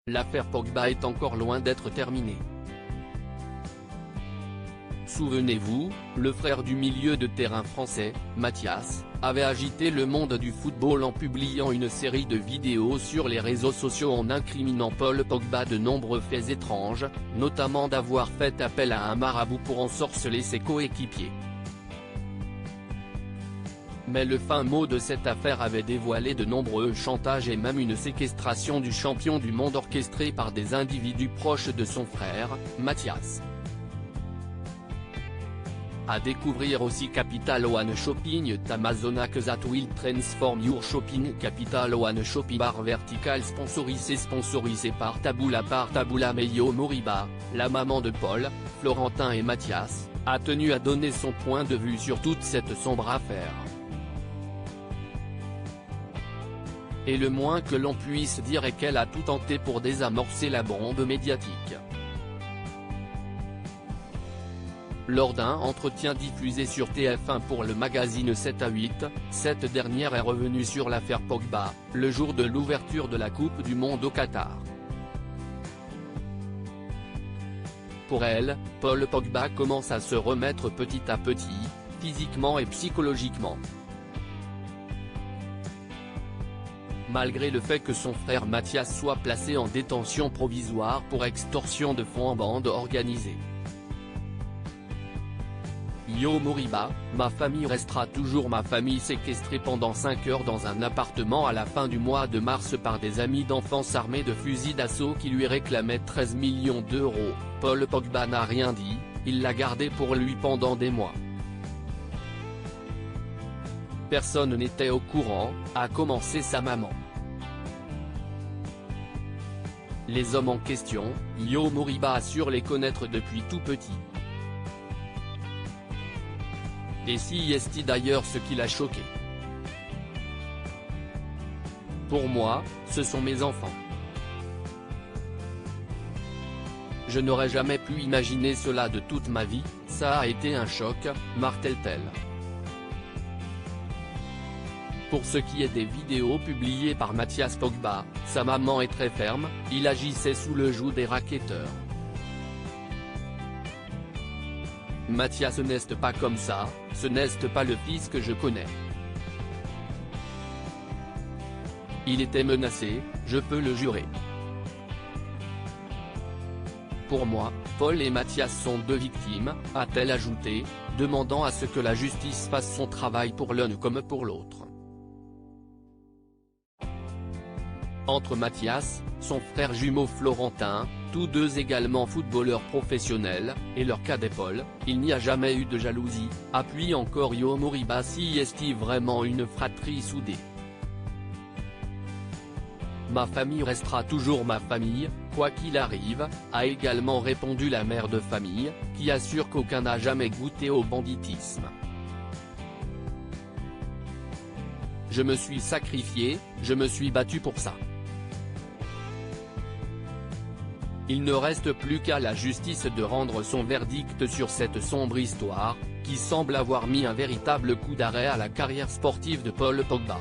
l'affaire Pogba est encore loin d'être terminée. Souvenez-vous, le frère du milieu de terrain français, Mathias, avait agité le monde du football en publiant une série de vidéos sur les réseaux sociaux en incriminant Paul Pogba de nombreux faits étranges, notamment d'avoir fait appel à un marabout pour ensorceler ses coéquipiers. Mais le fin mot de cette affaire avait dévoilé de nombreux chantages et même une séquestration du champion du monde orchestrée par des individus proches de son frère, Mathias. À découvrir aussi Capital One Shopping Amazona that will transform your shopping. Capital One Shopping Bar Vertical sponsorisé par Taboula Meio Moriba, la maman de Paul, Florentin et Mathias, a tenu à donner son point de vue sur toute cette sombre affaire. Et le moins que l'on puisse dire est qu'elle a tout tenté pour désamorcer la bombe médiatique. Lors d'un entretien diffusé sur TF1 pour le magazine 7 à 8, cette dernière est revenue sur l'affaire Pogba, le jour de l'ouverture de la Coupe du Monde au Qatar. Pour elle, Paul Pogba commence à se remettre petit à petit, physiquement et psychologiquement. Malgré le fait que son frère Mathias soit placé en détention provisoire pour extorsion de fonds en bande organisée. Yo Moriba, ma famille restera toujours ma famille séquestrée pendant 5 heures dans un appartement à la fin du mois de mars par des amis d'enfance armés de fusils d'assaut qui lui réclamaient 13 millions d'euros. Paul Pogba n'a rien dit, il l'a gardé pour lui pendant des mois. Personne n'était au courant, a commencé sa maman. Les hommes en question, Yo Moriba assure les connaître depuis tout petit. Et si est-il d'ailleurs ce qui l'a choqué. Pour moi, ce sont mes enfants. Je n'aurais jamais pu imaginer cela de toute ma vie, ça a été un choc, martèle-t-elle. Pour ce qui est des vidéos publiées par Mathias Pogba, sa maman est très ferme, il agissait sous le joug des racketteurs. Mathias n'est pas comme ça, ce n'est pas le fils que je connais. Il était menacé, je peux le jurer. Pour moi, Paul et Mathias sont deux victimes, a-t-elle ajouté, demandant à ce que la justice fasse son travail pour l'un comme pour l'autre. Entre Mathias, son frère jumeau Florentin, tous deux également footballeurs professionnels, et leur cadet Paul, il n'y a jamais eu de jalousie, appuie encore Yo Moriba. Si est-il vraiment une fratrie soudée. Ma famille restera toujours ma famille, quoi qu'il arrive, a également répondu la mère de famille, qui assure qu'aucun n'a jamais goûté au banditisme. Je me suis sacrifié, je me suis battu pour ça. Il ne reste plus qu'à la justice de rendre son verdict sur cette sombre histoire, qui semble avoir mis un véritable coup d'arrêt à la carrière sportive de Paul Pogba.